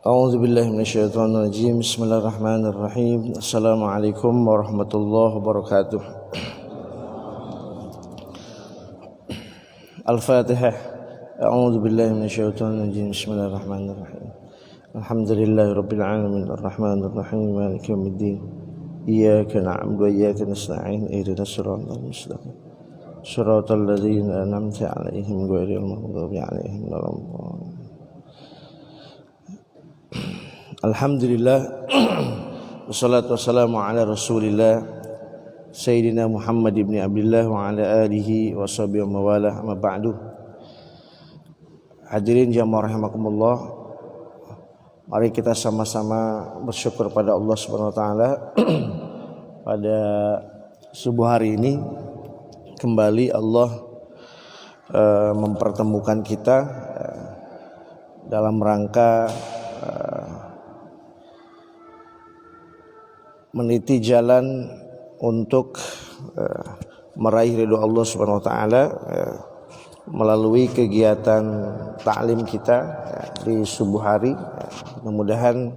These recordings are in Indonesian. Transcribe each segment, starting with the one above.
A'udzu billahi minasyaitonir rajim. Bismillahirrahmanirrahim. Assalamualaikum warahmatullahi wabarakatuh. Al-Fatihah. A'udzu billahi minasyaitonir rajim. Bismillahirrahmanirrahim. Alhamdulillahirabbil alamin arrahmanir rahim maliki yaumiddin. Iyyaka na'budu wa iyyaka nasta'in. Ihdinas siratal mustaqim. Shiratal ladzina an'amta 'alaihim ghairil maghdubi 'alaihim waladdallin. Alhamdulillah. Wassalatu wassalamu ala Rasulillah Sayyidina Muhammad ibn Abdullah wa ala alihi wa sahbihi wa mawalah. Amma ba'du. Hadirin jamaah rahimakumullah, mari kita sama-sama bersyukur pada Allah Subhanahu wa taala pada subuh hari ini kembali Allah mempertemukan kita dalam rangka meniti jalan untuk meraih ridho Allah Subhanahu wa taala melalui kegiatan ta'lim kita di subuh hari. Mudah-mudahan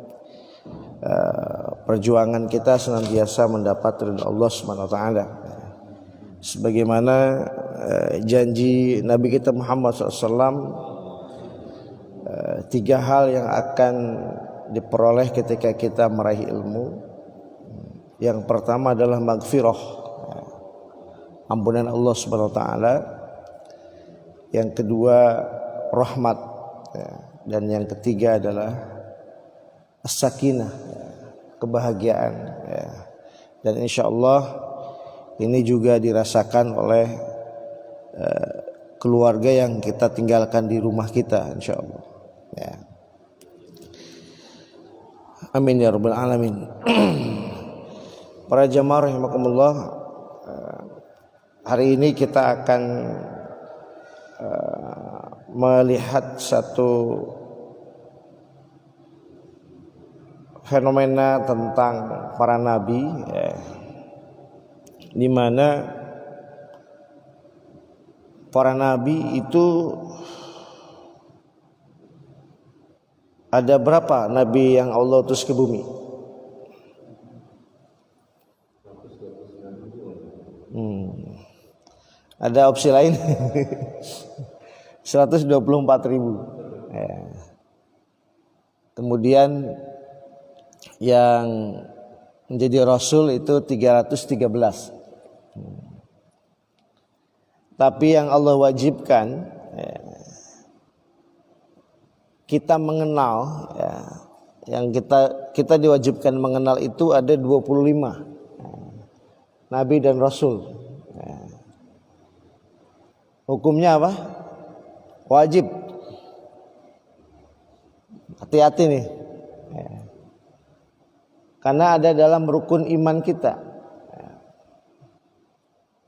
perjuangan kita senantiasa mendapat ridho Allah Subhanahu wa taala. Sebagaimana janji Nabi kita Muhammad SAW, 3 hal yang akan diperoleh ketika kita meraih ilmu. Yang pertama adalah maghfirah, ampunan Allah Subhanahu wa taala. Yang kedua rahmat, dan yang ketiga adalah as-sakinah, kebahagiaan. Dan insyaallah ini juga dirasakan oleh keluarga yang kita tinggalkan di rumah kita, insyaallah. Amin ya rabbal alamin. Para jamaah rahimakumullah, hari ini kita akan melihat satu fenomena tentang para nabi, di mana para nabi itu ada berapa nabi yang Allah utus ke bumi? Ada opsi lain 124.000. Kemudian yang menjadi rasul itu 313. Tapi yang Allah wajibkan kita mengenal, yang kita diwajibkan mengenal itu ada 25 nabi dan rasul. Hukumnya apa? Wajib. Hati-hati nih. Karena ada dalam rukun iman kita.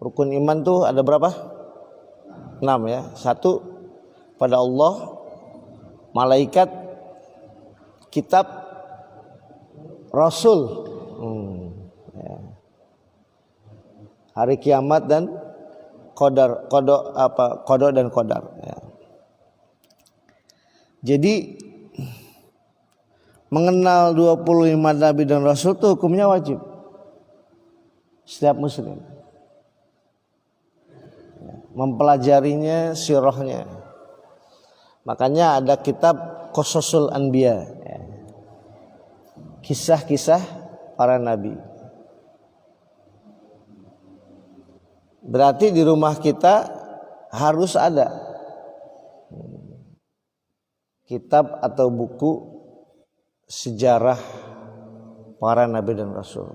Rukun iman tuh ada berapa? 6 ya. 1 pada Allah, malaikat, kitab, rasul, hari kiamat, dan qada dan qadar. Jadi mengenal 25 nabi dan rasul itu hukumnya wajib setiap muslim. Mempelajarinya, sirahnya, Makanya ada kitab Qasasul Anbiya, kisah-kisah para nabi. Berarti di rumah kita harus ada kitab atau buku sejarah para nabi dan rasul.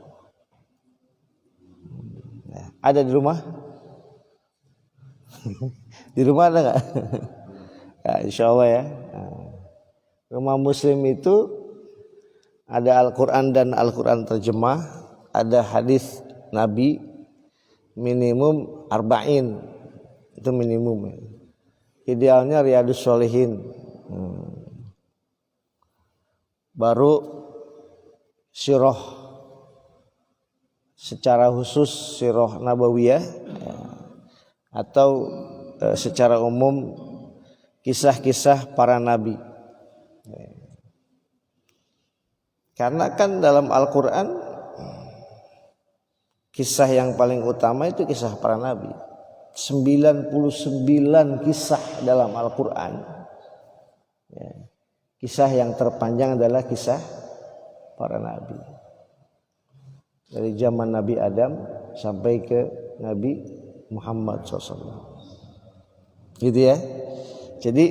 Ada di rumah? Di rumah ada nggak? Ya, insya Allah ya. Rumah muslim itu ada Al-Quran dan Al-Quran terjemah, ada hadis Nabi minimum 40, itu minimum. Idealnya Riyadus Shalihin. Baru sirah secara khusus, sirah nabawiyah, atau secara umum kisah-kisah para nabi. Karena kan dalam Al-Quran kisah yang paling utama itu kisah para nabi. 99 kisah dalam Al-Quran. Kisah yang terpanjang adalah kisah para nabi. Dari zaman Nabi Adam sampai ke Nabi Muhammad SAW. Gitu ya. Jadi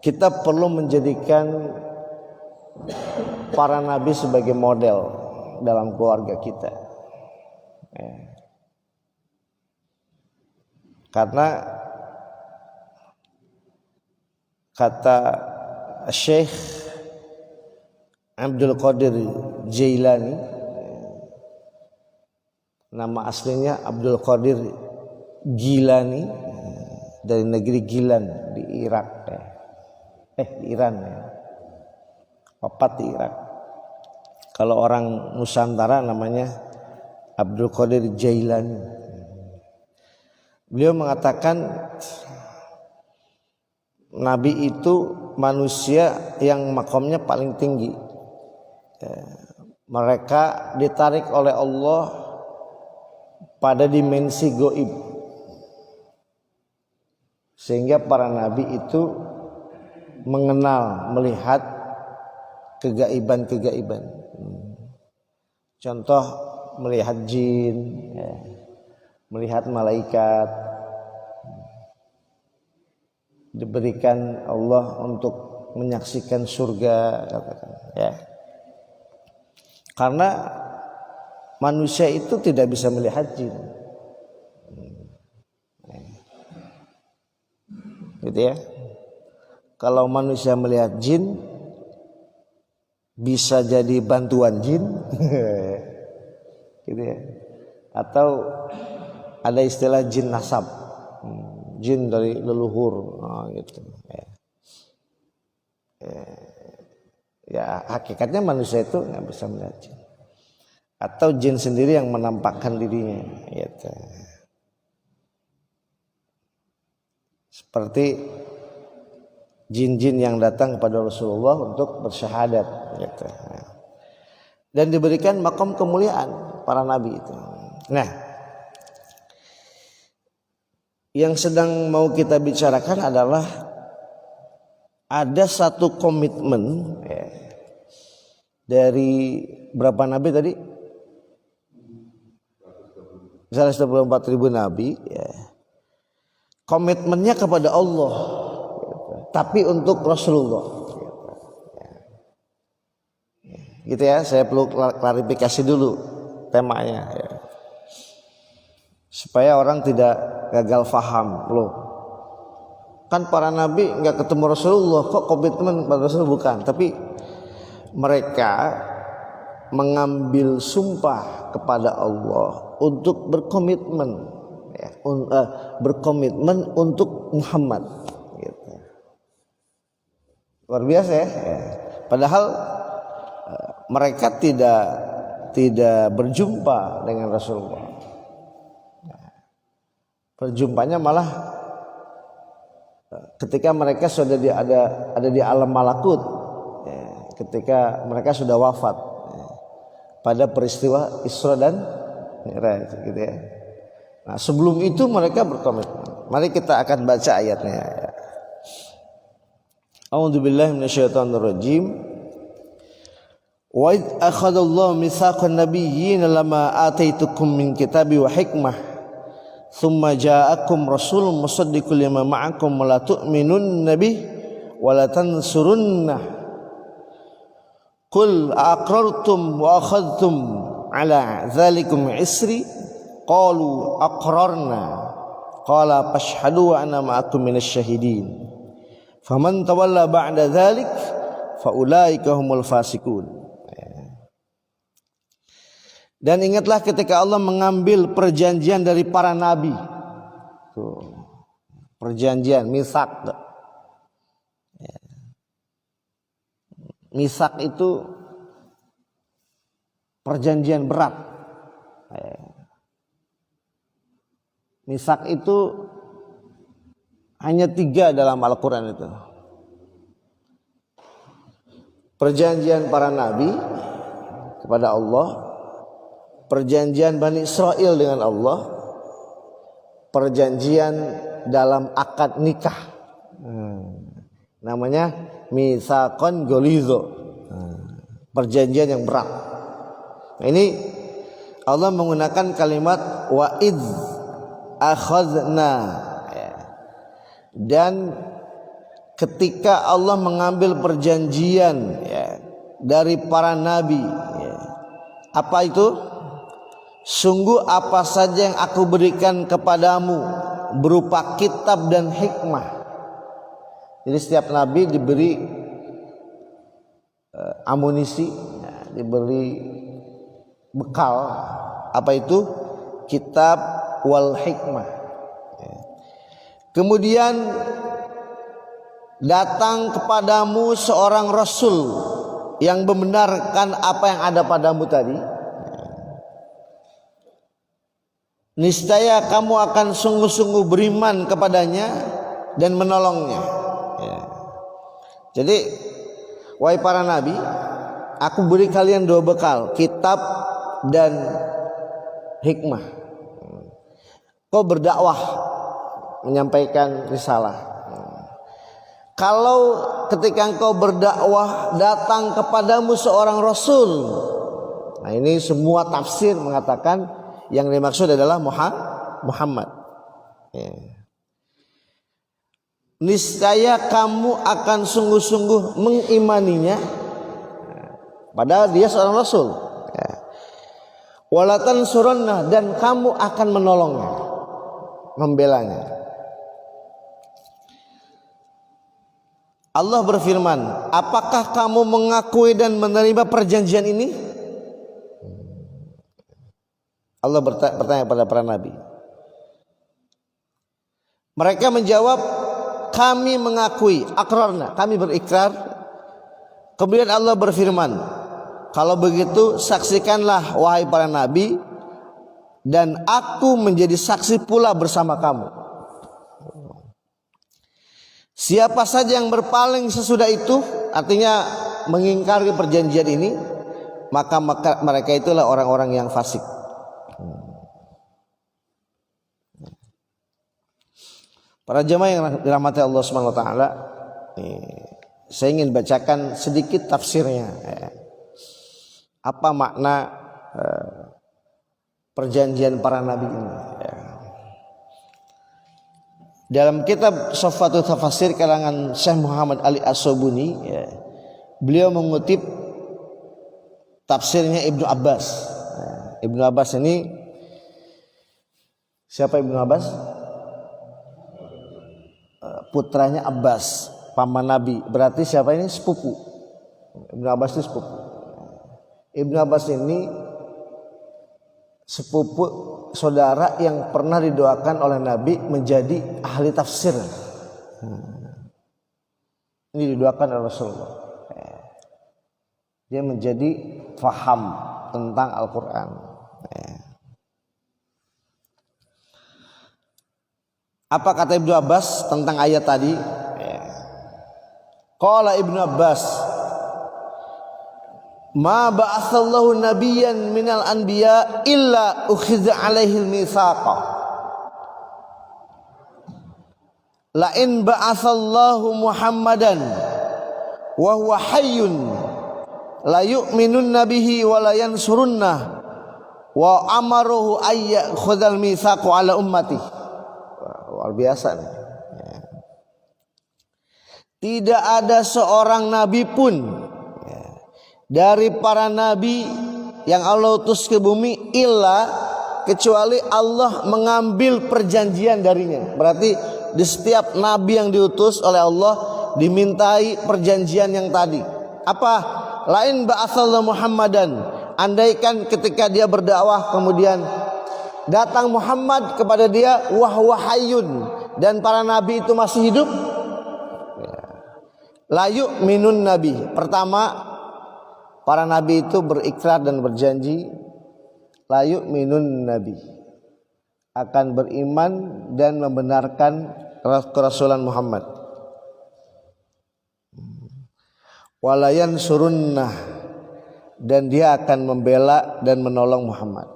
kita perlu menjadikan para nabi sebagai model dalam keluarga kita. Karena kata Syekh Abdul Qadir Jailani, nama aslinya Abdul Qadir Gilani, dari negeri Gilan di Irak, di Iran ya. Wafat di Irak. Kalau orang Nusantara namanya Abdul Qadir Jailani. Beliau mengatakan Nabi itu manusia yang makomnya paling tinggi. Mereka ditarik oleh Allah pada dimensi gaib, sehingga para nabi itu mengenal, melihat kegaiban-kegaiban. Contoh melihat jin, melihat malaikat, diberikan Allah untuk menyaksikan surga, katakan ya. Karena manusia itu tidak bisa melihat jin, gitu ya. Kalau manusia melihat jin, bisa jadi bantuan jin, gitu ya. Atau ada istilah jin nasab, jin dari leluhur, gitu. Ya hakikatnya manusia itu nggak bisa melihat jin, atau jin sendiri yang menampakkan dirinya, gitu. Seperti jin-jin yang datang kepada Rasulullah untuk bersyahadat, gitu. Dan diberikan makom kemuliaan para nabi itu. Nah, yang sedang mau kita bicarakan adalah ada satu komitmen dari berapa nabi tadi? 124.000 nabi, ya. Komitmennya kepada Allah, tapi untuk Rasulullah, gitu ya. Saya perlu klarifikasi dulu temanya, ya. Supaya orang tidak gagal faham. Loh, kan para nabi nggak ketemu Rasulullah, kok komitmen pada Rasul? Bukan, tapi mereka mengambil sumpah kepada Allah untuk berkomitmen, ya, berkomitmen untuk Muhammad, gitu. Luar biasa ya. Padahal mereka tidak berjumpa dengan Rasulullah. Perjumpanya malah ketika mereka sudah ada di alam malakut, ketika mereka sudah wafat, pada peristiwa Isra dan Mi'raj, gitu ya. Nah, sebelum itu mereka berkomitmen. Mari kita akan baca ayatnya. A'udzubillahi minasyaitonirrajim. Wa idz akhadallahu mitsaqan nabiyyin lama ataitukum min kitabi wa hikmah thumma ja'akum rasulun musaddiqul lima ma'akum la tu'minun nabi wa la tansurunnah qul aqrartum wa akhadtum ala dzalikum isri qalu aqrarna qala fashhadu wa ana ma'akum minasy syahidin faman tawalla ba'da dzalik fa ulaika humul fasiqun. Dan ingatlah ketika Allah mengambil perjanjian dari para nabi. Tuh, perjanjian, misak. Misak itu perjanjian berat. Misak itu hanya 3 dalam Al-Quran itu. Perjanjian para nabi kepada Allah, perjanjian Bani Israel dengan Allah, perjanjian dalam akad nikah, namanya mitsaqan ghaliza, perjanjian yang berat. Nah, ini Allah menggunakan kalimat wa idz akhadna, dan ketika Allah mengambil perjanjian dari para nabi, apa itu? Sungguh apa saja yang aku berikan kepadamu berupa kitab dan hikmah. Jadi setiap nabi diberi amunisi, diberi bekal. Apa itu? Kitab wal hikmah. Kemudian datang kepadamu seorang rasul yang membenarkan apa yang ada padamu tadi. Niscaya kamu akan sungguh-sungguh beriman kepadanya dan menolongnya. Jadi, wahai para nabi, aku beri kalian 2 bekal, kitab dan hikmah. Kau berdakwah, menyampaikan risalah. Kalau ketika engkau berdakwah datang kepadamu seorang rasul, nah ini semua tafsir mengatakan yang dimaksud adalah Muhammad. Niscaya kamu akan sungguh-sungguh mengimaninya, padahal dia seorang rasul. Wala tansurunna, dan kamu akan menolongnya, membelanya. Allah berfirman, apakah kamu mengakui dan menerima perjanjian ini? Allah bertanya pada para nabi. Mereka menjawab, kami mengakui, akrarna, kami berikrar. Kemudian Allah berfirman, kalau begitu saksikanlah wahai para nabi, dan aku menjadi saksi pula bersama kamu. Siapa saja yang berpaling sesudah itu, artinya mengingkari perjanjian ini, maka mereka itulah orang-orang yang fasik. Para jemaah yang dirahmati Allah Subhanahu wa taala, saya ingin bacakan sedikit tafsirnya. Apa makna perjanjian para nabi ini? Dalam kitab Shaffatul Tafasir karangan Syekh Muhammad Ali As-Sobuni, beliau mengutip tafsirnya Ibnu Abbas. Ibnu Abbas ini, siapa Ibnu Abbas? Putranya Abbas, paman Nabi. Berarti siapa ini? Sepupu. Ibnu Abbas itu sepupu. Ibnu Abbas ini sepupu saudara yang pernah didoakan oleh Nabi menjadi ahli tafsir. Ini didoakan oleh Rasulullah. Dia menjadi faham tentang Al-Quran. Apa kata Ibnu Abbas tentang ayat tadi? Qala Ibnu Abbas, ma ba'atsallahu nabiyyan minal anbiya illa ukhiza alaihi al-mitsaqa. la in ba'atsallahu Muhammadan wa huwa hayyun la yu'minun nabihi wa la yansurunnah wa amaruhu ayya khudal mitsaqu ala ummati. Luar biasa nih. Tidak ada seorang nabi pun dari para nabi yang Allah utus ke bumi illa kecuali Allah mengambil perjanjian darinya. Berarti di setiap nabi yang diutus oleh Allah dimintai perjanjian yang tadi. Apa? Lain ba'atsallahu Muhammadan. Andaikan ketika dia berdakwah kemudian datang Muhammad kepada dia wahwa hayyun dan para nabi itu masih hidup, la yu'minun nabi. Pertama, para nabi itu berikrar dan berjanji la yu'minun nabi, akan beriman dan membenarkan kerasulan Muhammad. Walayan surunnah, dan dia akan membela dan menolong Muhammad.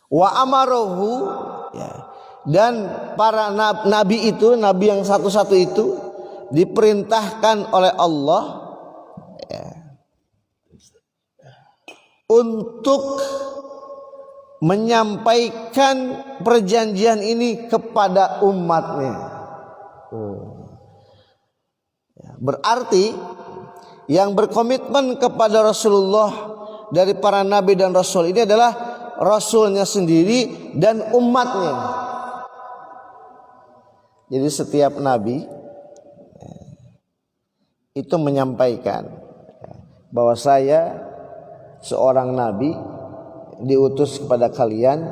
Wa amarohu, ya, dan para nabi itu, nabi yang satu-satu itu diperintahkan oleh Allah, ya, untuk menyampaikan perjanjian ini kepada umatnya. Berarti yang berkomitmen kepada Rasulullah dari para nabi dan rasul ini adalah rasulnya sendiri dan umatnya. Jadi setiap nabi itu menyampaikan bahwa saya seorang nabi diutus kepada kalian,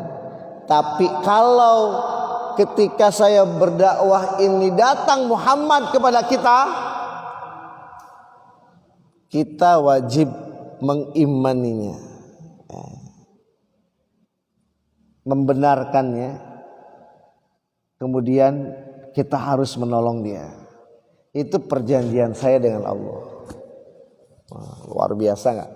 tapi kalau ketika saya berdakwah ini datang Muhammad kepada kita wajib mengimaninya, membenarkannya, kemudian kita harus menolong dia. Itu perjanjian saya dengan Allah. Wah, luar biasa nggak?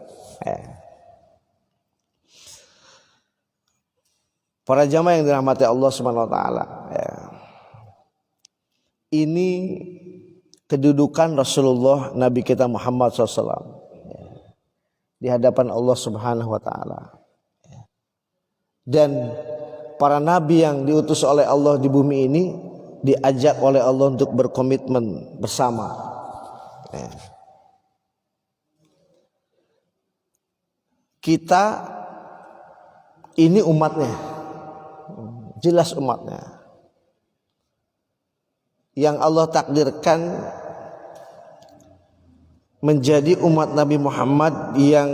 Para jamaah yang dirahmati Allah Subhanahu wa taala, ini kedudukan Rasulullah Nabi kita Muhammad SAW di hadapan Allah Subhanahu wa taala. Dan para nabi yang diutus oleh Allah di bumi ini diajak oleh Allah untuk berkomitmen bersama. Kita ini umatnya, jelas umatnya, yang Allah takdirkan menjadi umat Nabi Muhammad yang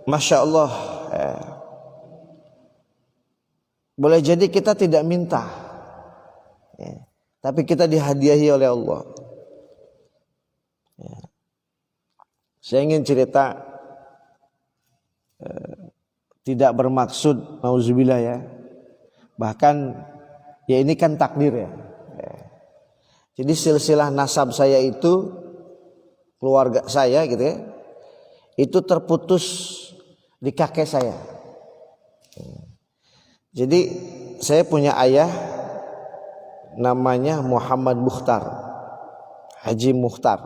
Masya Allah, boleh jadi kita tidak minta, tapi kita dihadiahi oleh Allah. Saya ingin cerita, tidak bermaksud nauzubillah ya, bahkan ya ini kan takdir ya. Jadi silsilah nasab saya itu, keluarga saya gitu ya, itu terputus di kakek saya. Jadi saya punya ayah namanya Muhammad Mukhtar, Haji Mukhtar.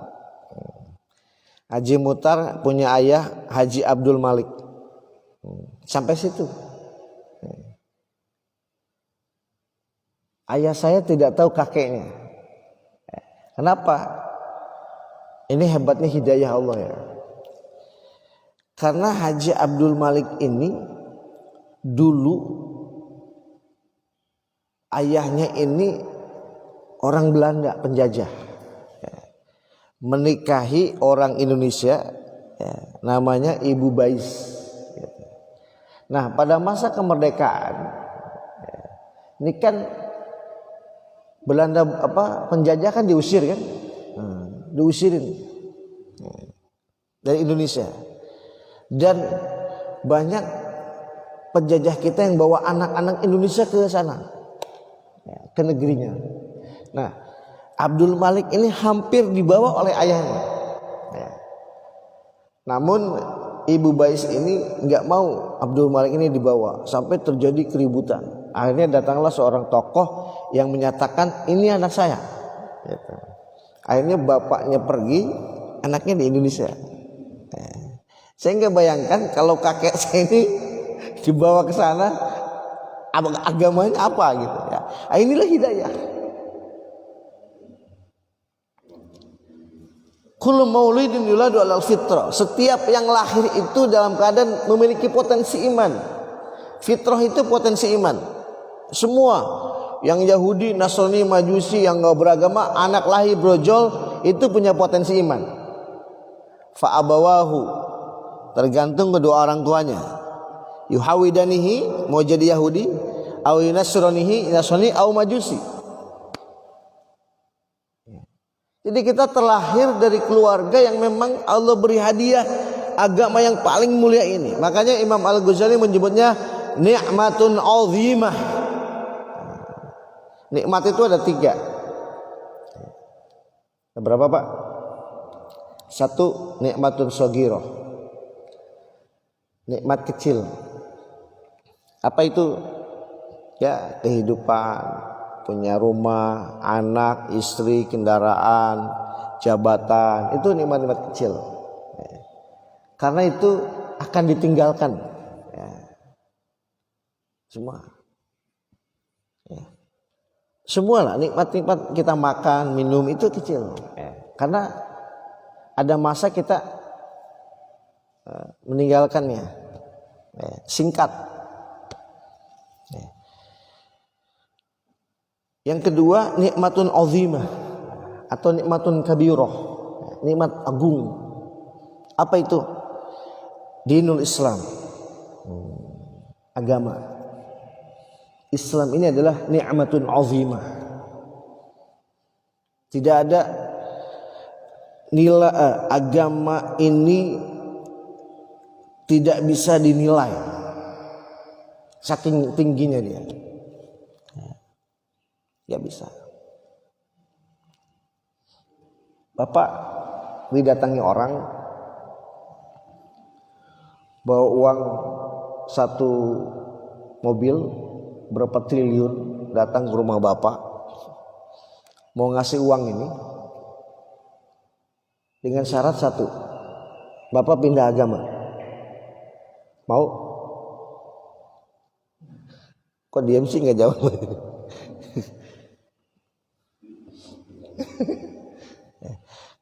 Haji Mukhtar punya ayah Haji Abdul Malik. Sampai situ. Ayah saya tidak tahu kakeknya. Kenapa? Ini hebatnya hidayah Allah ya. Karena Haji Abdul Malik ini dulu ayahnya ini orang Belanda penjajah, menikahi orang Indonesia, namanya Ibu Bais. Nah pada masa kemerdekaan ini kan Belanda penjajah kan diusir kan, diusirin dari Indonesia, dan banyak penjajah kita yang bawa anak-anak Indonesia ke sana, ke negerinya. Nah Abdul Malik ini hampir dibawa oleh ayahnya, namun Ibu Bais ini nggak mau Abdul Malik ini dibawa, sampai terjadi keributan Akhirnya datanglah seorang tokoh yang menyatakan ini anak saya. Gitu. Akhirnya bapaknya pergi, anaknya di Indonesia. Saya nggak bayangkan kalau kakek saya ini dibawa ke sana, agamanya apa gitu ya. Inilah hidayah. Kullu maulidin yuladu alal fitrah. Setiap yang lahir itu dalam keadaan memiliki potensi iman. Fitrah itu potensi iman. Semua yang Yahudi, Nasrani, Majusi yang nggak beragama, anak lahir brojol itu punya potensi iman. Fa'abawahu, tergantung kedua orang tuanya. Yuhawidanihi, mau jadi Yahudi, au yunasronihi, Nasrani, au Majusi. Jadi kita terlahir dari keluarga yang memang Allah beri hadiah agama yang paling mulia ini. Makanya Imam Al-Ghazali menyebutnya nikmatun azimah. Nikmat itu ada 3. Berapa Pak? 1 nikmatun shaghirah. Nikmat kecil. Apa itu? Ya, kehidupan, punya rumah, anak, istri, kendaraan, jabatan, itu nikmat-nikmat kecil. Karena itu akan ditinggalkan. Semua. Semua lah nikmat-nikmat kita makan, minum itu kecil. Karena ada masa kita meninggalkannya. Singkat. Yang kedua nikmatun azimah atau nikmatun kabirah, nikmat agung. Apa itu? Dinul Islam, agama Islam ini adalah nikmatun azimah. Tidak ada nilai agama ini tidak bisa dinilai, saking tingginya dia. Ya bisa. Bapak didatangi orang bawa uang 1 mobil berapa triliun, datang ke rumah Bapak mau ngasih uang ini dengan syarat 1, Bapak pindah agama. Mau? Kok diam sih nggak jawab?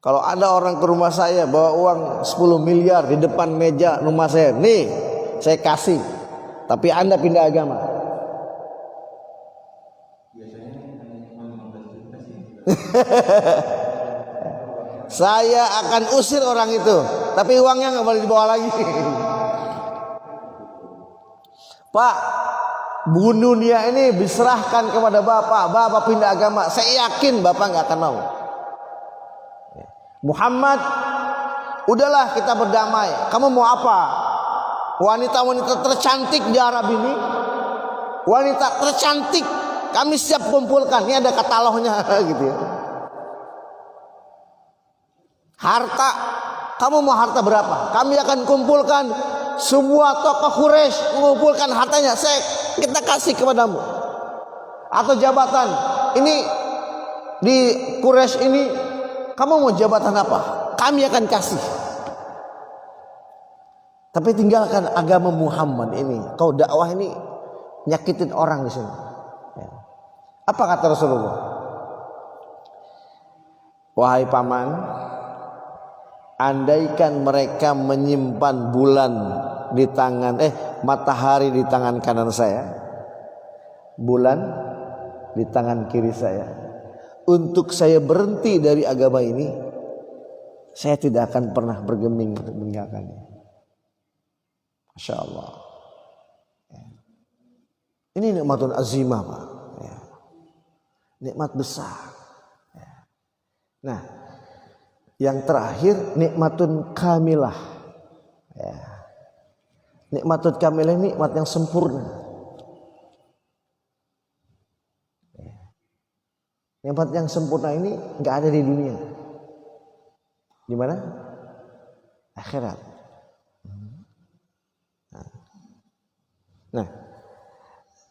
Kalau ada orang ke rumah saya bawa uang 10 miliar di depan meja rumah saya, nih saya kasih, tapi Anda pindah agama. Saya akan usir orang itu, tapi uangnya nggak boleh dibawa lagi. Pak, bunuh dia ini diserahkan kepada Bapak, Bapak pindah agama, saya yakin Bapak nggak akan mau. Muhammad, udahlah kita berdamai. Kamu mau apa? Wanita-wanita tercantik di Arab ini, wanita tercantik, kami siap kumpulkan. Ini ada katalognya gitu ya. Harta, kamu mau harta berapa? Kami akan kumpulkan semua tokoh Quraisy, mengumpulkan hartanya, kita kasih kepadamu. Atau jabatan, ini di Quraisy ini, kamu mau jabatan apa? Kami akan kasih. Tapi tinggalkan agama Muhammad ini. Kau dakwah ini nyakitin orang di sini. Apa kata Rasulullah? Wahai paman, andaikan mereka menyimpan bulan di tangan, matahari di tangan kanan saya, bulan di tangan kiri saya, untuk saya berhenti dari agama ini, saya tidak akan pernah bergeming untuk meninggalkannya. Masya Allah. Ini nikmatun azimah Pak. Nikmat besar. Nah, yang terakhir nikmatun kamilah. Nikmatun kamilah ini nikmat yang sempurna. Nikmat yang sempurna ini nggak ada di dunia. Di mana? Akhirat. Nah,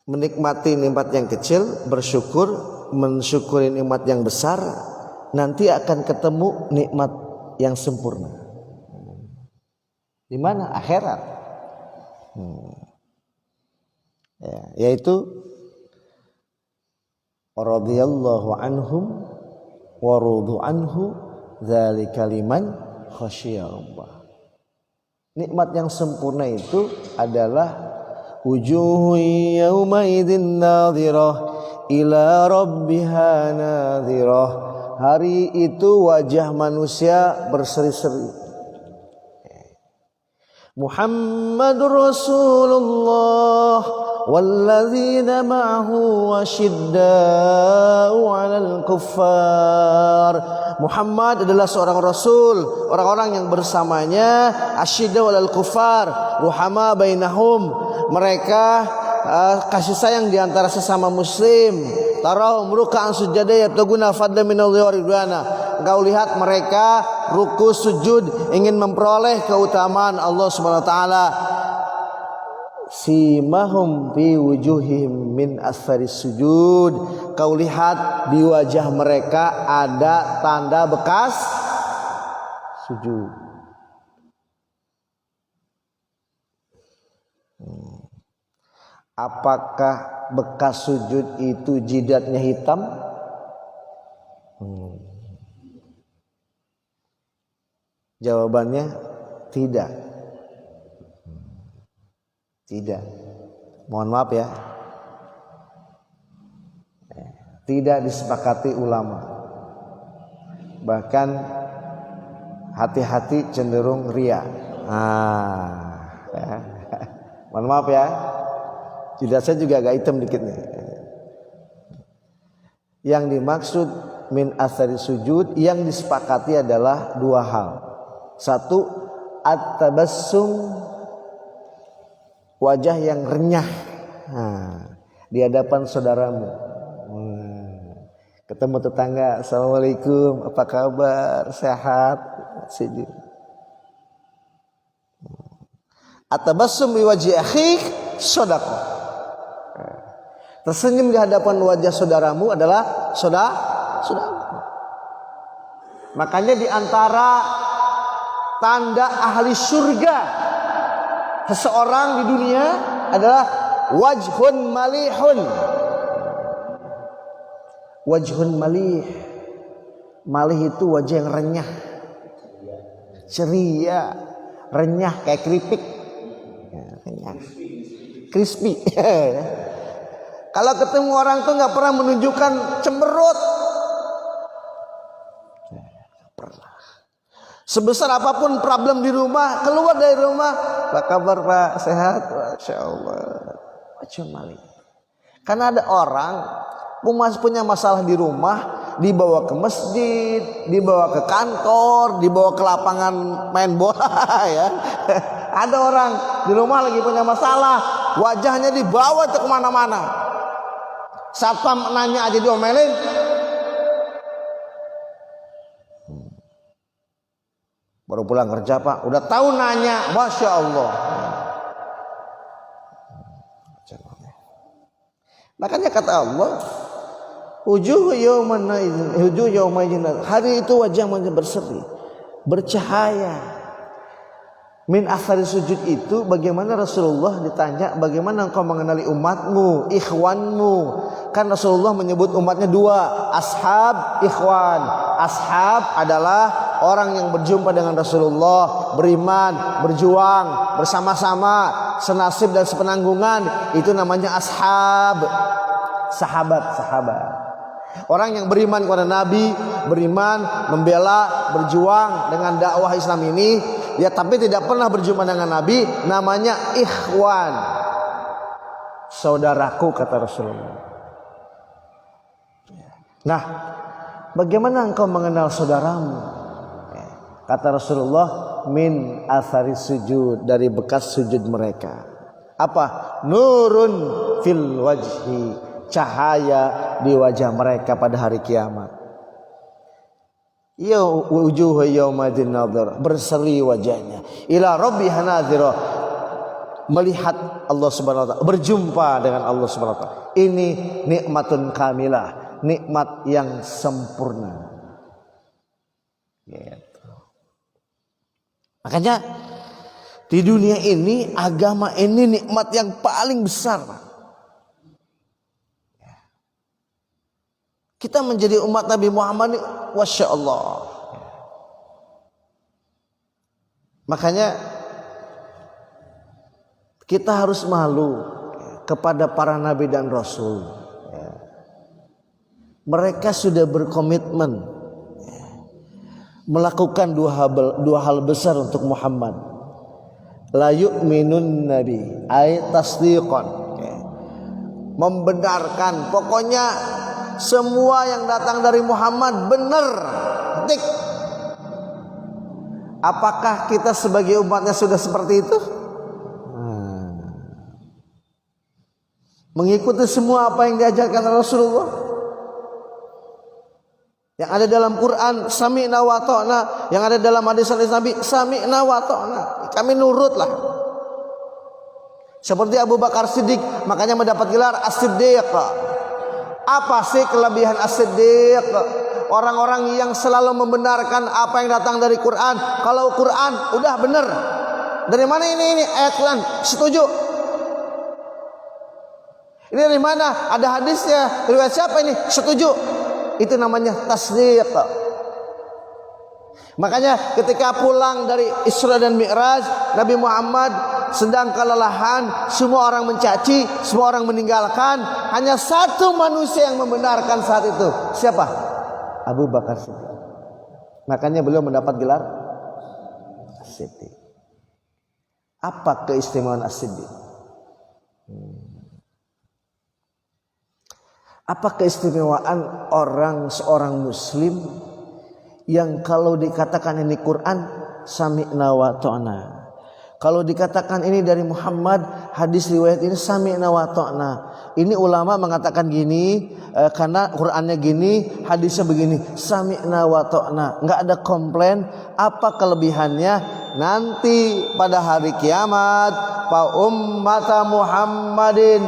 menikmati nikmat yang kecil, bersyukur, mensyukuri nikmat yang besar, nanti akan ketemu nikmat yang sempurna. Di mana? Akhirat. Yaitu radhiyallahu anhum wa radu anhu dzalika liman khasyiyallah. Nikmat yang sempurna itu adalah wujuhun yawma idzin nadhirah ila rabbiha nadhirah. Hari itu wajah manusia berseri-seri. Muhammadur Rasulullah walladzina ma'ahu wasyidda'u 'alal kuffar. Muhammad adalah seorang rasul, orang-orang yang bersamanya asyidda'u 'alal kuffar, ruhama bainahum. Mereka kasih sayang di antara sesama muslim. Tarahum ruk'an sujada yabtaguna fadlan minallahi wa ridwana. Engkau lihat mereka ruku sujud ingin memperoleh keutamaan Allah Subhanahu wa taala. Simahum fi wujuhihim min athari sujud. Kau lihat di wajah mereka ada tanda bekas sujud. Apakah bekas sujud itu jidatnya hitam? Jawabannya tidak. Tidak. Mohon maaf ya. Tidak disepakati ulama. Bahkan hati-hati cenderung ria. Mohon maaf ya. Jidat saya juga agak hitam dikit nih. Yang dimaksud min athari sujud yang disepakati adalah dua hal. Satu, at-tabassum, wajah yang renyah di hadapan saudaramu. Ketemu tetangga, assalamualaikum, apa kabar, sehat, sini. At-tabassum bi wajhi akhik shadaqah. Tersenyum di hadapan wajah saudaramu adalah saudara. Makanya di antara tanda ahli surga seseorang di dunia adalah wajhun malihun. Wajhun malih. Malih itu wajah yang renyah, ceria, renyah kayak keripik, renyah, crispy. Kalau ketemu orang tuh nggak pernah menunjukkan cemberut. Pernah. Sebesar apapun problem di rumah, keluar dari rumah, apa kabar Pak? Sehat? Masya Allah. Wajah malih. Karena ada orang punya masalah di rumah, dibawa ke masjid, dibawa ke kantor, dibawa ke lapangan main bola ya. Ada orang di rumah lagi punya masalah, wajahnya dibawa ke kemana-mana. Satpam nanya aja diomelin. Baru pulang kerja Pak, udah tahu nanya, Masya Allah. Makanya kata Allah, wujuh yawma idzin, hari itu wajah manusia berseri, bercahaya. Min athari sujud itu bagaimana Rasulullah ditanya, bagaimana engkau mengenali umatmu, ikhwanmu? Kan Rasulullah menyebut umatnya dua, ashab, ikhwan. Ashab adalah orang yang berjumpa dengan Rasulullah, beriman, berjuang bersama-sama, senasib dan sepenanggungan, itu namanya ashab. Sahabat. Orang yang beriman kepada Nabi, beriman, membela, berjuang dengan dakwah Islam ini, ya tapi tidak pernah berjumpa dengan Nabi, namanya ikhwan. Saudaraku kata Rasulullah. Nah, bagaimana engkau mengenal saudaramu? Kata Rasulullah, min athari sujud, dari bekas sujud mereka. Apa? Nurun fil wajhi, cahaya di wajah mereka pada hari kiamat. Ya wujuh yaumadin nadhir, berseri wajahnya. Ila rabbiha nadhira, melihat Allah Subhanahu wa taala, berjumpa dengan Allah Subhanahu wa taala. Ini nikmatun kamilah, nikmat yang sempurna. Gitu. Makanya di dunia ini agama ini nikmat yang paling besar. Kita menjadi umat Nabi Muhammad ini, Masya Allah. Makanya kita harus malu kepada para nabi dan rasul. Mereka sudah berkomitmen melakukan dua hal besar untuk Muhammad. La yu'minun nabi ay tasdiqan, membenarkan. Pokoknya semua yang datang dari Muhammad benar. Tik. Apakah kita sebagai umatnya sudah seperti itu? Mengikuti semua apa yang diajarkan Rasulullah. Yang ada dalam Quran sami'na wa ta'na, yang ada dalam hadis Nabi sami'na wa ta'na. Kami nurutlah. Seperti Abu Bakar Siddiq, makanya mendapat gelar As-Siddiq. Apa sih kelebihan As-Siddiq? Orang-orang yang selalu membenarkan apa yang datang dari Quran. Kalau Quran udah benar. Dari mana ini ayat Quran? Setuju. Ini dari mana? Ada hadisnya. Riwayat siapa ini? Setuju. Itu namanya tasdiq. Makanya ketika pulang dari Isra dan Mi'raj, Nabi Muhammad sedang kelelahan, semua orang mencaci, semua orang meninggalkan, hanya satu manusia yang membenarkan saat itu. Siapa? Abu Bakar Siddiq. Makanya beliau mendapat gelar As-Siddiq. Apa keistimewaan As-Siddiq? Apa keistimewaan seorang muslim yang kalau dikatakan ini Quran sami'na wa ta'na, kalau dikatakan ini dari Muhammad, hadis riwayat ini sami'na wa ta'na. Ini ulama mengatakan gini karena Qurannya gini, hadisnya begini, sami'na wa ta'na. Enggak ada komplain. Apa kelebihannya? Nanti pada hari kiamat, fa ummata Muhammadin,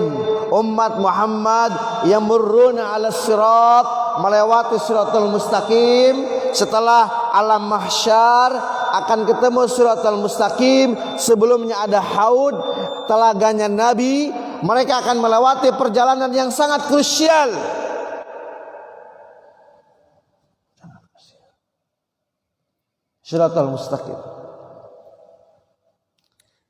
umat Muhammad yang murruna ala sirat, melewati siratul mustaqim. Setelah alam mahsyar akan ketemu siratul mustaqim. Sebelumnya ada haud, telaganya Nabi. Mereka akan melewati perjalanan yang sangat krusial. Siratul mustaqim.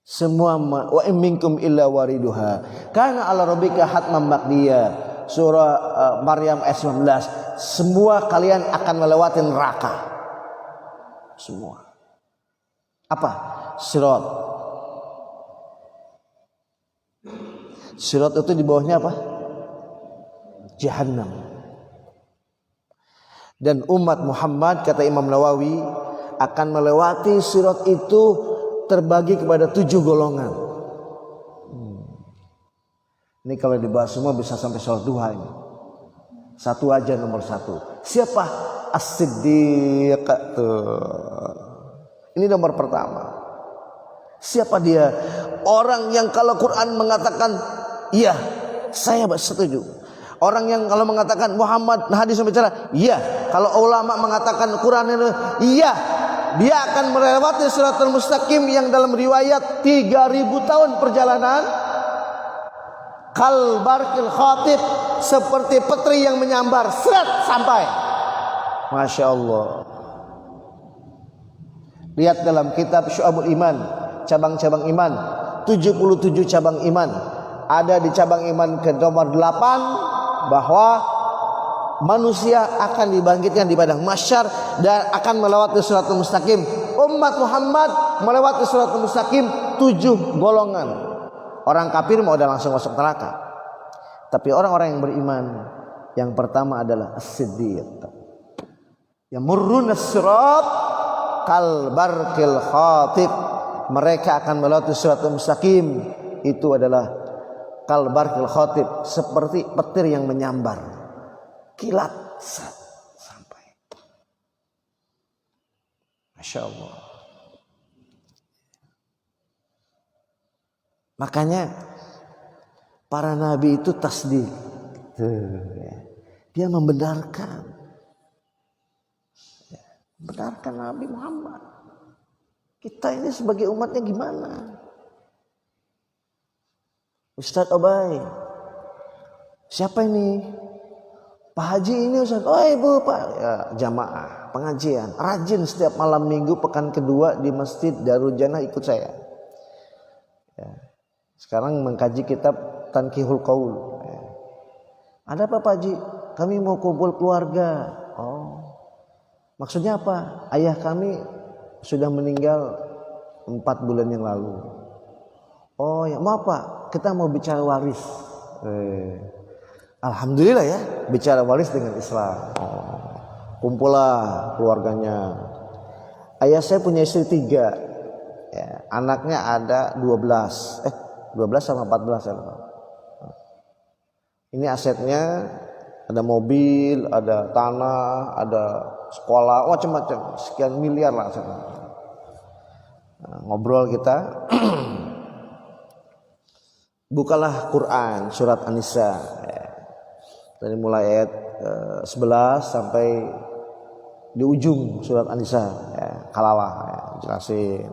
Semua wa in minkum illa wariduha kana ala rabbika hatman maqdiya. Surah Maryam ayat 19. Semua kalian akan melewati neraka. Semua. Apa? Sirat. Sirat itu di bawahnya apa? Jahannam. Dan umat Muhammad, kata Imam Nawawi, akan melewati sirat itu terbagi kepada 7 golongan. Ini kalau dibahas semua bisa sampai sholat duha ini. Satu aja nomor 1. Siapa? As-Siddiq. Ini nomor pertama. Siapa dia? Orang yang kalau Quran mengatakan iya, saya setuju. Orang yang kalau mengatakan Muhammad hadis bicara, iya. Kalau ulama mengatakan Quran itu, iya. Dia akan melewati siratul mustaqim yang dalam riwayat 3000 tahun perjalanan. Kal barqil khatib, seperti petri yang menyambar, seret sampai. Masya Allah. Lihat dalam kitab Syu'abul Iman, cabang-cabang iman, 77 cabang iman. Ada di cabang iman ke nomor 8 bahwa manusia akan dibangkitkan di padang mahsyar dan akan melewati siratul mustaqim. Umat Muhammad melewati siratul mustaqim 7 golongan. Orang kafir mau udah langsung masuk neraka. Tapi orang-orang yang beriman, yang pertama adalah as-siddiq. Yang murruna sirat kal barqil khatib. Mereka akan melewati siratul mustaqim. Itu adalah kal barqil khatib, seperti petir yang menyambar. Kilat sampai. Masya Allah. Makanya para nabi itu tasdik. Dia membenarkan Nabi Muhammad. Kita ini sebagai umatnya gimana? Ustadz Obay, siapa ini? Pak Haji ini Ustadz. Oh ibu Pak, ya, jamaah pengajian, rajin setiap malam minggu pekan kedua di Masjid Darul Jannah ikut saya. Ya. Sekarang mengkaji kitab Tanqihul Qaul. Ya. Ada apa Pak Haji? Kami mau kumpul keluarga. Oh, maksudnya apa? Ayah kami sudah meninggal 4 bulan yang lalu. Oh ya, mau apa? Kita mau bicara waris. Alhamdulillah ya, bicara waris dengan Islam. Kumpullah keluarganya. Ayah saya punya istri 3. Ya, anaknya ada 12. 12 sama 14 ya. Ini asetnya ada mobil, ada tanah, ada sekolah, macam-macam, sekian miliar lah. Nah, ngobrol kita. Bukalah Quran surat An-Nisa ya. Dari mulai ayat 11 sampai di ujung surat An-Nisa ya, kalalah ya, jelasin.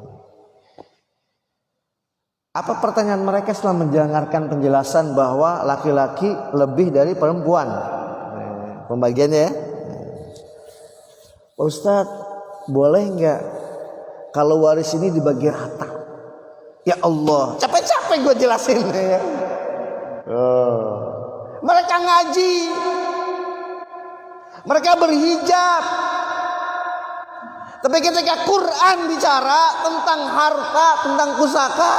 Apa pertanyaan mereka setelah mendengarkan penjelasan bahwa laki-laki lebih dari perempuan? Pembagiannya ya. Pak Ustadz, boleh nggak kalau waris ini dibagi rata? Ya Allah, capek-capek gue jelasin ya. Mereka ngaji, mereka berhijab, tapi ketika Quran bicara tentang harta, tentang pusaka,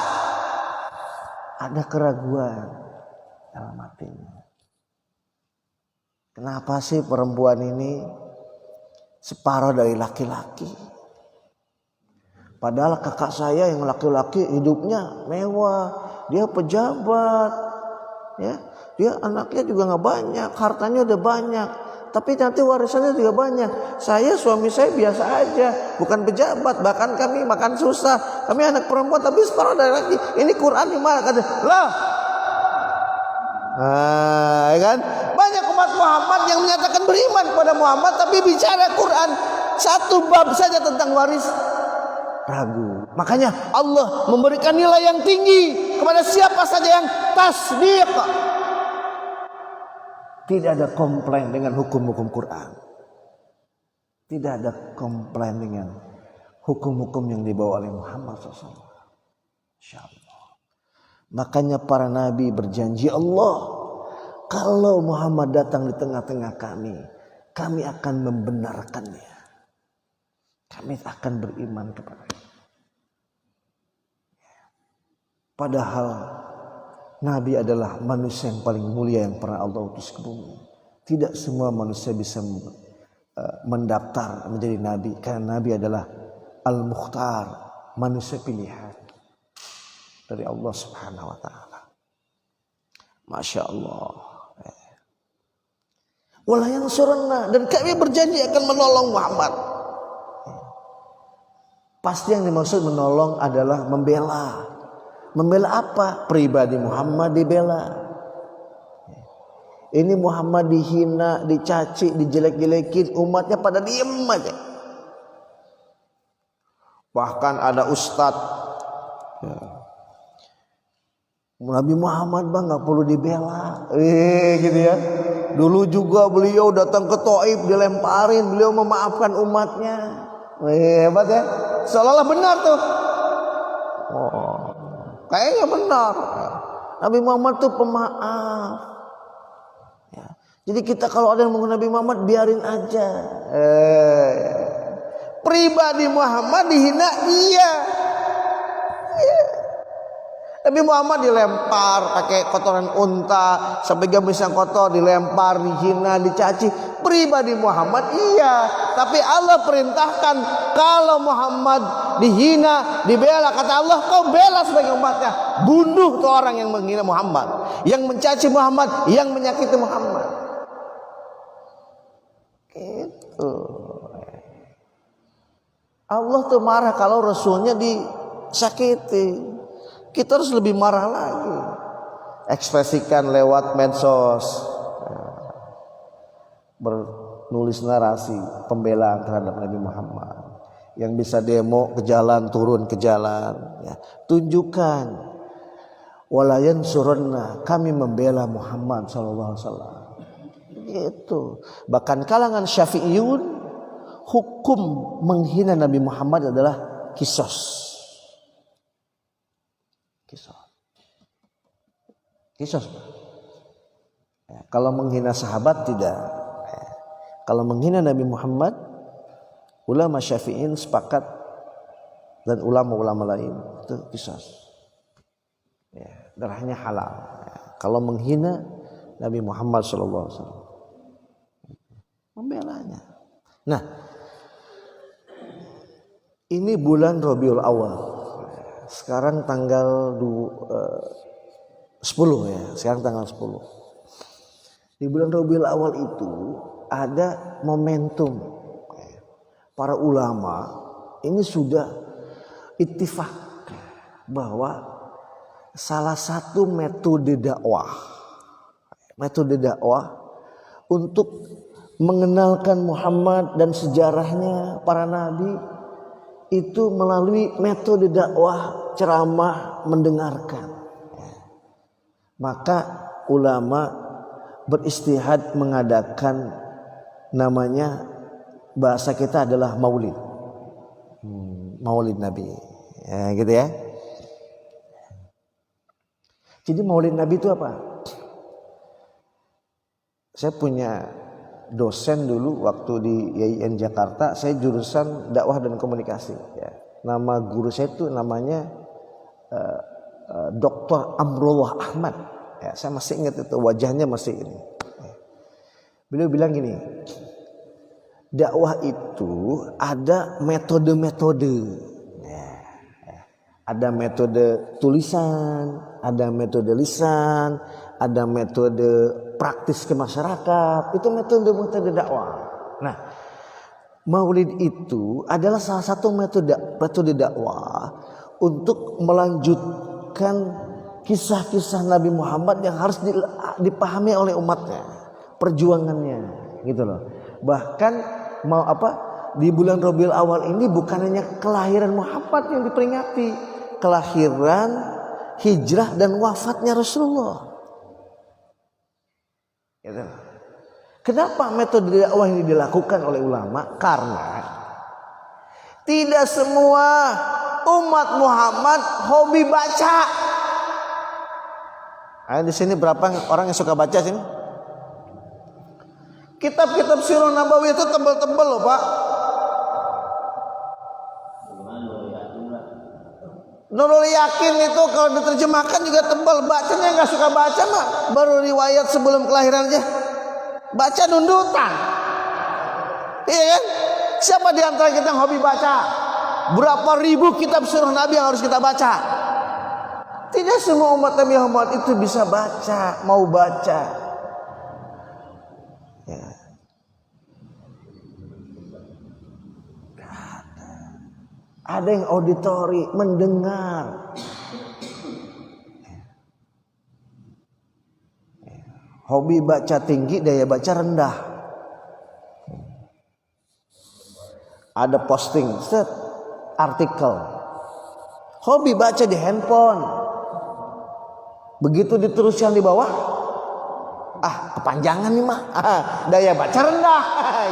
ada keraguan dalam hatinya. Kenapa sih perempuan ini separuh dari laki-laki? Padahal kakak saya yang laki-laki hidupnya mewah, dia pejabat, ya, dia anaknya juga nggak banyak, hartanya udah banyak, tapi nanti warisannya juga banyak. Saya suami saya biasa aja, bukan pejabat, bahkan kami makan susah, kami anak perempuan tapi separuh dari laki. Ini Quran di mana kata? Lah, ya kan? Banyak umat Muhammad yang menyatakan beriman kepada Muhammad, tapi bicara Quran satu bab saja tentang waris, ragu. Makanya Allah memberikan nilai yang tinggi kepada siapa saja yang tasdiq. Tidak ada komplain dengan hukum-hukum Quran. Tidak ada komplain dengan hukum-hukum yang dibawa oleh Muhammad SAW. Insyaallah. Makanya para nabi berjanji, Allah, kalau Muhammad datang di tengah-tengah kami akan membenarkannya. Kami akan beriman kepadanya. Padahal Nabi adalah manusia yang paling mulia yang pernah Allah utus ke bumi. Tidak semua manusia bisa mendaftar menjadi Nabi. Karena Nabi adalah Al-Mukhtar, manusia pilihan dari Allah Subhanahu Wa Taala. Masya Allah. Wala yansurunna, dan kami berjanji akan menolong Muhammad. Pasti yang dimaksud menolong adalah membela. Membela apa? Pribadi Muhammad dibela. Ini Muhammad dihina, dicaci, dijelek-jelekin, umatnya pada diem aja. Bahkan ada ustadz, ya, Nabi Muhammad bang nggak perlu dibela, gitu ya. Dulu juga beliau datang ke Taif dilemparin, beliau memaafkan umatnya. Hebat ya, seolah-olah benar tuh. Oh, kayaknya benar. Nabi Muhammad tuh pemaaf. Ya. Jadi kita kalau ada yang menggunakan Nabi Muhammad biarin aja. Pribadi Muhammad dihina iya. Nabi Muhammad dilempar pakai kotoran unta sampai gamisnya kotor, dilempar, dihina, dicaci. Pribadi Muhammad iya, tapi Allah perintahkan kalau Muhammad dihina, dibela, kata Allah kau bela sebagai umatnya. Bunuh tuh orang yang menghina Muhammad, yang mencaci Muhammad, yang menyakiti Muhammad. Gitu. Allah tuh marah kalau Rasulnya disakiti. Kita harus lebih marah lagi. Ekspresikan lewat medsos, bernulis narasi pembelaan terhadap Nabi Muhammad. Yang bisa demo ke jalan, turun ke jalan, ya. Tunjukkan wala yansurunna, kami membela Muhammad sallallahu alaihi wasallam. Itu. Bahkan kalangan Syafi'iyun, hukum menghina Nabi Muhammad adalah qisas. Qisas. Ya, kalau menghina sahabat tidak. Ya. Kalau menghina Nabi Muhammad, ulama Syafi'in sepakat dan ulama-ulama lain itu qisas. Ya, darahnya halal. Ya. Kalau menghina Nabi Muhammad sallallahu alaihi wasallam, membelanya. Nah, ini bulan Rabiul Awal. Sekarang tanggal 10 ya. Sekarang tanggal 10. Di bulan Rabiul Awal itu ada momentum. Para ulama ini sudah ittifaq bahwa salah satu metode dakwah untuk mengenalkan Muhammad dan sejarahnya para nabi itu melalui metode dakwah ceramah mendengarkan. Maka ulama beristihad mengadakan namanya, bahasa kita adalah maulid. Maulid Nabi. Ya, gitu ya. Jadi maulid Nabi itu apa? Saya punya dosen dulu waktu di IAIN Jakarta, saya jurusan dakwah dan komunikasi. Ya. Nama guru saya itu namanya Dr. Amrullah Ahmad. Ya, saya masih ingat itu, wajahnya masih ini. Ya. Beliau bilang gini, dakwah itu ada metode-metode. Ya. Ada metode tulisan, ada metode lisan, ada metode praktis ke masyarakat. Itu metode dakwah. Nah, maulid itu adalah salah satu metode dakwah untuk melanjutkan kisah-kisah Nabi Muhammad yang harus dipahami oleh umatnya, perjuangannya, gitu loh. Bahkan di bulan Rabiul Awal ini bukan hanya kelahiran Muhammad yang diperingati, kelahiran, hijrah dan wafatnya Rasulullah. Gitu. Kenapa metode dakwah ini dilakukan oleh ulama? Karena tidak semua umat Muhammad hobi baca. Di sini berapa orang yang suka baca sini? Kitab-kitab Sirah Nabawi itu tebal-tebal loh, Pak. Nurul Yakin itu kalau diterjemahkan juga tebal. Bacanya nggak suka baca mah baru riwayat sebelum kelahiran aja. Baca nundutan. Iya kan? Siapa di antara kita yang hobi baca? Berapa ribu kitab Sirah Nabi yang harus kita baca? Tidak semua umat Nabi Muhammad itu bisa baca, mau baca. Ya. Ada yang auditori, mendengar. Hobi baca tinggi, daya baca rendah. Ada posting, artikel. Hobi baca di handphone. Begitu diteruskan di bawah, kepanjangan nih mah, daya baca rendah,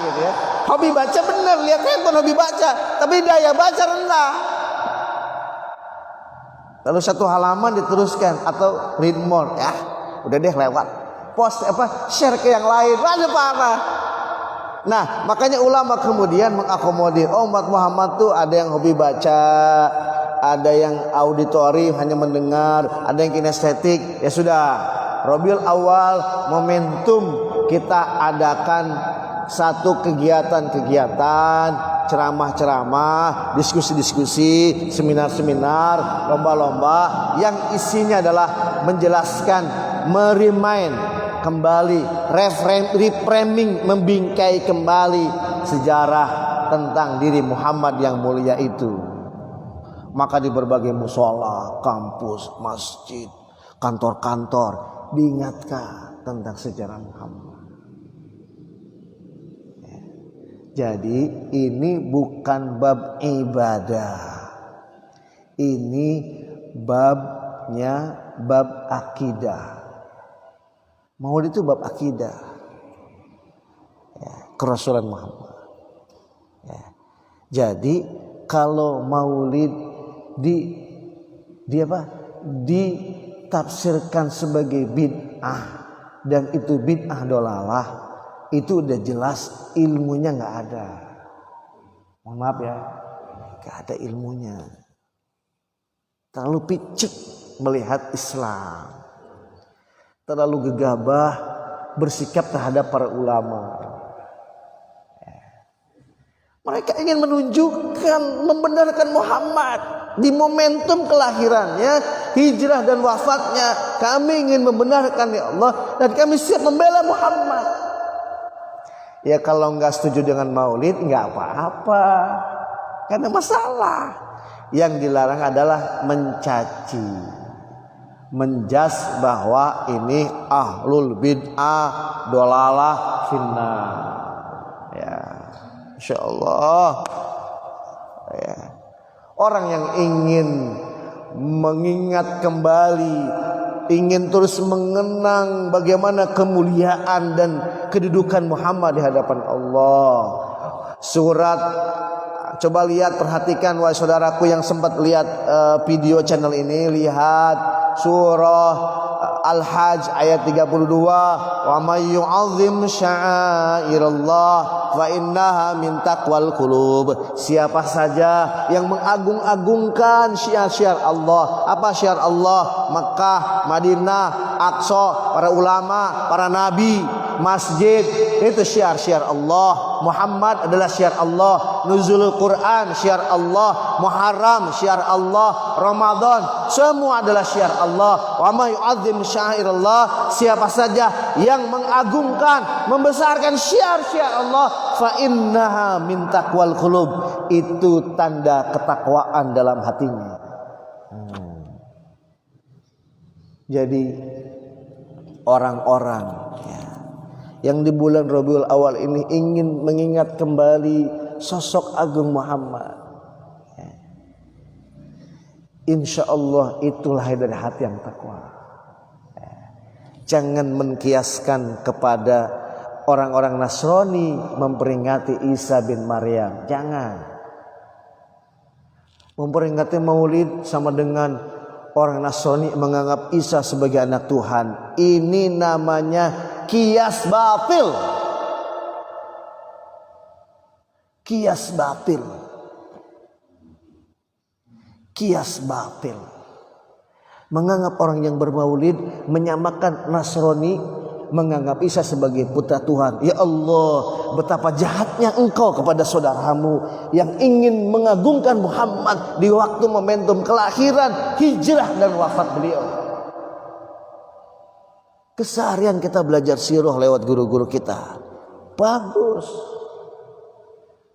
gitu ya. Hobi baca bener, lihat handphone hobi baca, tapi daya baca rendah. Lalu satu halaman diteruskan atau read more, ya, udah deh lewat, post share ke yang lain, ada parah. Nah, makanya ulama kemudian mengakomodir umat Muhammad tuh ada yang hobi baca, ada yang auditori hanya mendengar, ada yang kinestetik. Ya sudah, Rabiul Awal momentum kita adakan satu kegiatan-kegiatan, ceramah-ceramah, diskusi-diskusi, seminar-seminar, lomba-lomba yang isinya adalah menjelaskan, merimain kembali, reframing, membingkai kembali sejarah tentang diri Muhammad yang mulia itu. Maka di berbagai musola, kampus, masjid, kantor-kantor diingatkan tentang sejarah Muhammad. Jadi ini bukan bab ibadah, ini bab akidah. Maulid itu bab akidah, kerasulan Muhammad. Jadi kalau maulid ditafsirkan sebagai bid'ah dan itu bid'ah dolalah, itu udah jelas ilmunya nggak ada. Mohon maaf ya, nggak ada ilmunya. Terlalu picik melihat Islam, terlalu gegabah bersikap terhadap para ulama. Mereka ingin menunjukkan, membenarkan Muhammad di momentum kelahirannya, hijrah dan wafatnya. Kami ingin membenarkan ya Allah dan kami siap membela Muhammad. Ya kalau nggak setuju dengan maulid nggak apa-apa, karena masalah. Yang dilarang adalah mencaci, menjas bahwa ini ahlul bid'ah dolalah finnar. Ya, insyaallah. Ya. Orang yang ingin mengingat kembali, ingin terus mengenang bagaimana kemuliaan dan kedudukan Muhammad di hadapan Allah. Surat, coba lihat, perhatikan wahai saudaraku yang sempat lihat video channel ini, lihat surah Al-Hajj ayat 32, wa may yu'azzim sya'airallah fa innaha min taqwal qulub. Siapa saja yang mengagung-agungkan syiar-syiar Allah. Apa syiar Allah? Mekah, Madinah, Aqsa, para ulama, para nabi, masjid, itu syiar-syiar Allah. Muhammad adalah syiar Allah. Nuzulul Quran syiar Allah. Muharram syiar Allah. Ramadan semua adalah syiar Allah. Wa may yu'azzim sya'airallah, siapa saja yang mengagungkan, membesarkan syiar-syiar Allah, fa innaha min taqwal qulub, itu tanda ketakwaan dalam hatinya. Jadi orang-orang yang di bulan Rabiul Awal ini ingin mengingat kembali sosok agung Muhammad, insya Allah itu lahir dari hati yang takwa. Jangan menkiaskan kepada orang-orang Nasrani memperingati Isa bin Maryam. Jangan. Memperingati Maulid sama dengan orang Nasrani menganggap Isa sebagai anak Tuhan. Ini namanya kias batil. Kias batil. Kias batil. Menganggap orang yang bermaulid menyamakan Nasrani, menganggap Isa sebagai putra Tuhan. Ya Allah, betapa jahatnya engkau kepada saudaramu yang ingin mengagungkan Muhammad di waktu momentum kelahiran, hijrah dan wafat beliau. Keseharian kita belajar sirah lewat guru-guru kita, bagus.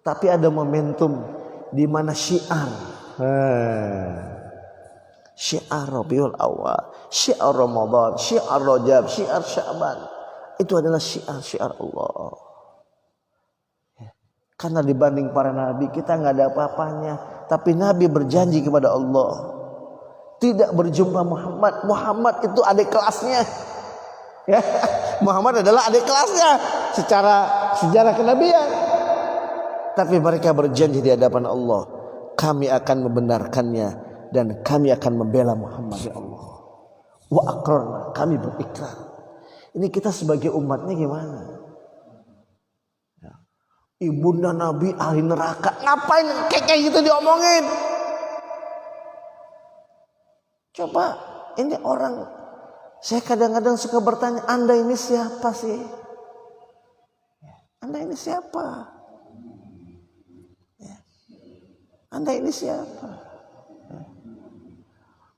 Tapi ada momentum di mana syiar, syiar Rabiul Awal, syiar Ramadan, syiar Rajab, syiar Sya'ban, itu adalah syiar-syiar Allah. Karena dibanding para nabi kita nggak ada apa-apanya, tapi Nabi berjanji kepada Allah tidak berjumpa Muhammad. Muhammad itu adik kelasnya. Ya, Muhammad adalah adik kelasnya secara sejarah kenabian. Tapi mereka berjanji di hadapan Allah, kami akan membenarkannya dan kami akan membela Muhammad ya Allah. Wa aqrarna, kami berikrar. Ini kita sebagai umatnya gimana? Ya. Ibunda Nabi ahli neraka, ngapain kayak gitu diomongin? Coba ini orang, saya kadang-kadang suka bertanya, Anda ini siapa sih? Anda ini siapa? Anda ini siapa?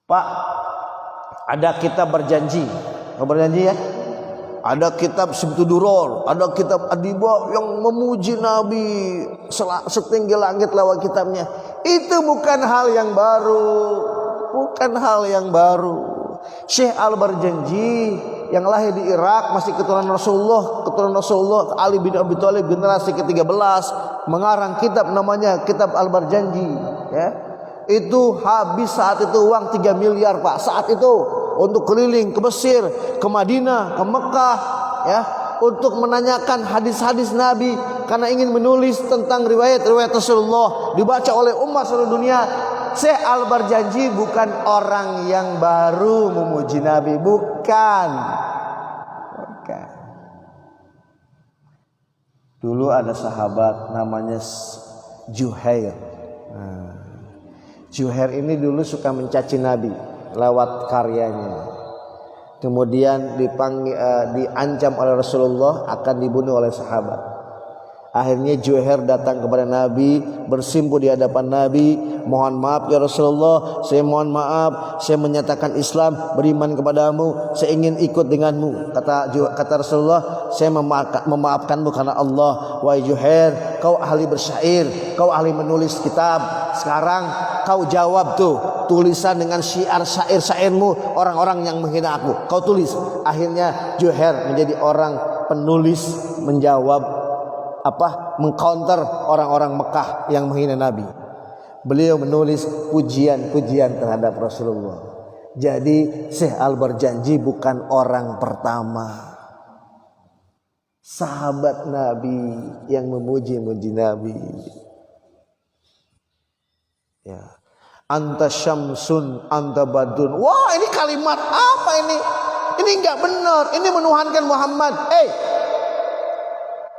Pak, ada kita berjanji ya. Ada kitab Simtuduror, ada kitab Adiba yang memuji Nabi setinggi langit lewat kitabnya. Itu bukan hal yang baru, bukan hal yang baru. Syekh Al-Barjanji yang lahir di Irak, masih keturunan Rasulullah Ali bin Abi Thalib generasi ke-13, mengarang kitab namanya Kitab Al-Barjanji, ya. Itu habis saat itu uang 3 miliar Pak, saat itu untuk keliling ke Mesir, ke Madinah, ke Mekah, ya, untuk menanyakan hadis-hadis Nabi karena ingin menulis tentang riwayat-riwayat Rasulullah dibaca oleh umat seluruh dunia. Syekh Al-Barjanji bukan orang yang baru memuji Nabi, bukan. Dulu ada sahabat namanya Juhair. Juhair ini dulu suka mencaci Nabi lewat karyanya. Kemudian diancam oleh Rasulullah akan dibunuh oleh sahabat. Akhirnya Juhair datang kepada Nabi, bersimpuh di hadapan Nabi, mohon maaf ya Rasulullah, saya mohon maaf, saya menyatakan Islam, beriman kepadamu, saya ingin ikut denganmu. Kata Rasulullah, saya memaafkanmu karena Allah. Wahai Juhair, kau ahli bersyair, kau ahli menulis kitab, sekarang kau jawab tuh tulisan dengan syiar syair-syairmu orang-orang yang menghina aku, kau tulis. Akhirnya Juhair menjadi orang penulis, menjawab mengcounter orang-orang Mekah yang menghina Nabi. Beliau menulis pujian-pujian terhadap Rasulullah. Jadi Syekh Al-Barjanji bukan orang pertama, sahabat Nabi yang memuji-muji Nabi. Ya. Anta syamsun, anta badun. Wah, ini kalimat apa ini? Ini enggak benar. Ini menuhankan Muhammad.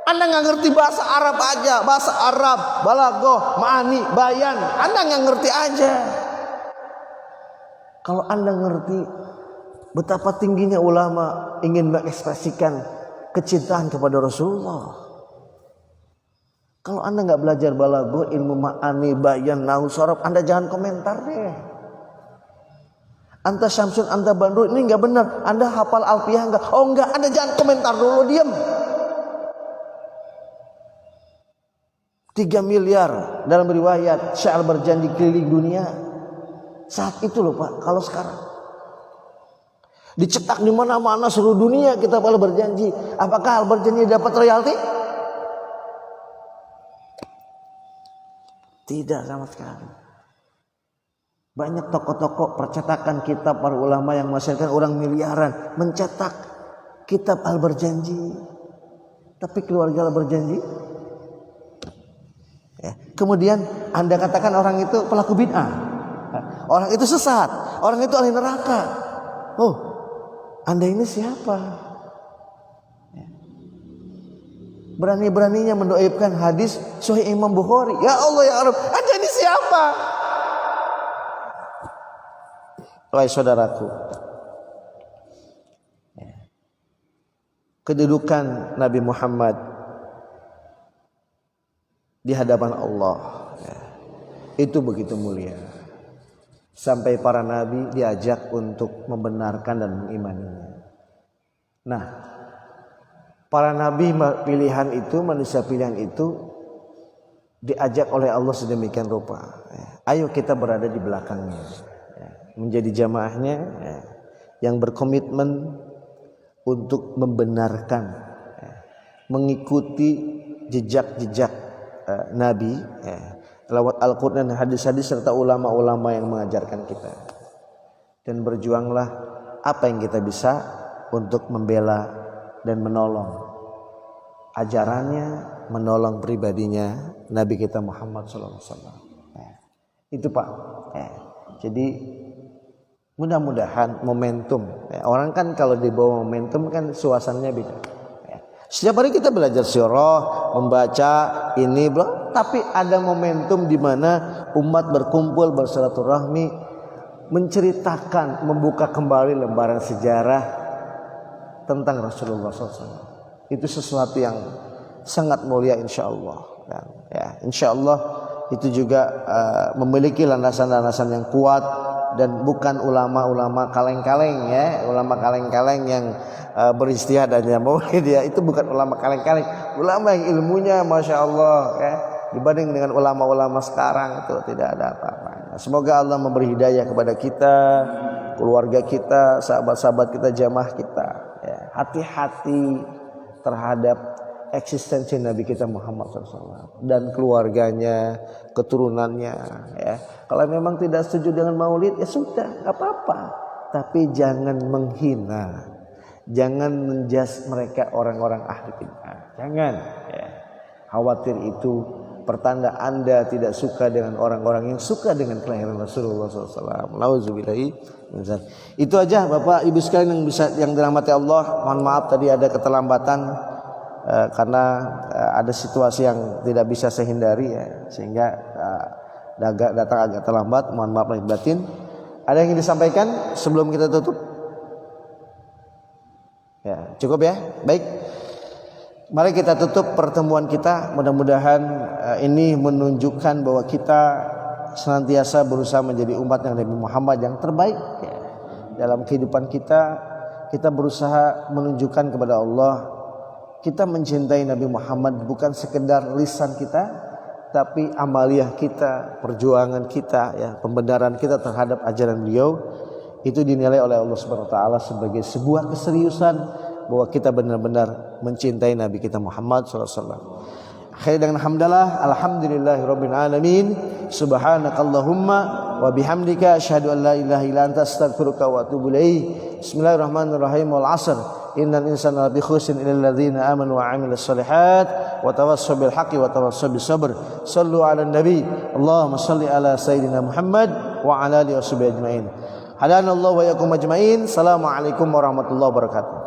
Anda nggak ngerti bahasa Arab aja, bahasa Arab, balaghah, ma'ani, bayan. Anda nggak ngerti aja. Kalau Anda ngerti betapa tingginya ulama ingin mengekspresikan kecintaan kepada Rasulullah. Kalau Anda nggak belajar balaghah, ilmu ma'ani, bayan, nahwu, sharaf, Anda jangan komentar deh. Anta syamsun, anta badrun, ini nggak benar. Anda hafal alfiyah nggak? Oh nggak, Anda jangan komentar dulu, diam. 3 miliar dalam riwayat Syekh Al-Barjanji keliling dunia. Saat itu loh Pak, kalau sekarang dicetak di mana-mana seluruh dunia kitab Al-Barjanji. Apakah Al-Barjanji dapat royalti? Tidak sama sekali. Banyak tokoh-tokoh percetakan kitab para ulama yang menghasilkan orang miliaran mencetak kitab Al-Barjanji. Tapi keluarga Al-Barjanji, ya. Kemudian Anda katakan orang itu pelaku bid'ah, orang itu sesat, orang itu ahli neraka. Oh, Anda ini siapa? Ya. Berani-beraninya mendoaibkan hadis Sahih Imam Bukhari. Ya Allah ya Rabb, Anda ini siapa? Wahai saudaraku, ya. Kedudukan Nabi Muhammad di hadapan Allah, ya, itu begitu mulia. Sampai para nabi diajak untuk membenarkan dan mengimaninya. Nah, para nabi pilihan itu, manusia pilihan itu diajak oleh Allah sedemikian rupa. Ya, ayo kita berada di belakangnya, ya, menjadi jamaahnya, ya, yang berkomitmen untuk membenarkan, ya, mengikuti jejak-jejak Nabi, ya, lewat Al-Quran, hadis-hadis serta ulama-ulama yang mengajarkan kita. Dan berjuanglah apa yang kita bisa untuk membela dan menolong ajarannya, menolong pribadinya Nabi kita Muhammad SAW. Ya, itu Pak. Ya, jadi mudah-mudahan momentum. Ya, orang kan kalau dibawa momentum kan suasananya beda. Setiap hari kita belajar sirah, membaca ini, tapi ada momentum di mana umat berkumpul bersilaturahmi, menceritakan, membuka kembali lembaran sejarah tentang Rasulullah SAW. Itu sesuatu yang sangat mulia, insya Allah. Dan, ya, insya Allah itu juga memiliki landasan-landasan yang kuat dan bukan ulama-ulama kaleng-kaleng ya, ulama kaleng-kaleng yang beristihad dan maulid ya, itu bukan ulama kaleng-kaleng, ulama yang ilmunya masya Allah ya, dibanding dengan ulama-ulama sekarang itu tidak ada apa-apanya. Semoga Allah memberi hidayah kepada kita, keluarga kita, sahabat-sahabat kita, jamaah kita ya. Hati-hati terhadap eksistensi Nabi kita Muhammad SAW dan keluarganya, keturunannya ya. Kalau memang tidak setuju dengan maulid ya sudah, nggak apa-apa, tapi jangan menghina, jangan menjas mereka orang-orang ahli bid'ah, jangan ya. Khawatir itu pertanda Anda tidak suka dengan orang-orang yang suka dengan kelahiran Rasulullah SAW. Nauzubillahi min dzalik. Itu aja Bapak Ibu sekalian yang dirahmati Allah. Mohon maaf tadi ada keterlambatan karena ada situasi yang tidak bisa saya hindari ya, sehingga datang agak terlambat. Mohon maaf lahir batin. Ada yang ingin disampaikan sebelum kita tutup? Ya, cukup ya. Baik. Mari kita tutup pertemuan kita. Mudah-mudahan ini menunjukkan bahwa kita senantiasa berusaha menjadi umat yang Nabi Muhammad yang terbaik ya. Dalam kehidupan kita, kita berusaha menunjukkan kepada Allah kita mencintai Nabi Muhammad bukan sekedar lisan kita, tapi amaliyah kita, perjuangan kita ya, pembenaran kita terhadap ajaran beliau itu dinilai oleh Allah Subhanahu wa taala sebagai sebuah keseriusan bahwa kita benar-benar mencintai Nabi kita Muhammad SAW. Akhir dengan hamdalah, alhamdulillahirabbil alamin, subhanakallahumma wa bihamdika asyhadu an la ilaha illa anta astaghfiruka wa atubu ilaik. Bismillahirrahmanirrahim. Wal 'asr innal insana lafi khusrin illal ladzina amanu wa 'amilus shalihat wa tawassaw bil haqqi wa tawassaw bis sabr. Shallu 'alan nabi. Allahumma shalli ala sayidina Muhammad wa ala alihi washabihi ajmain. Hadanallahu wa iyyakum ajmain. Assalamualaikum warahmatullahi wabarakatuh.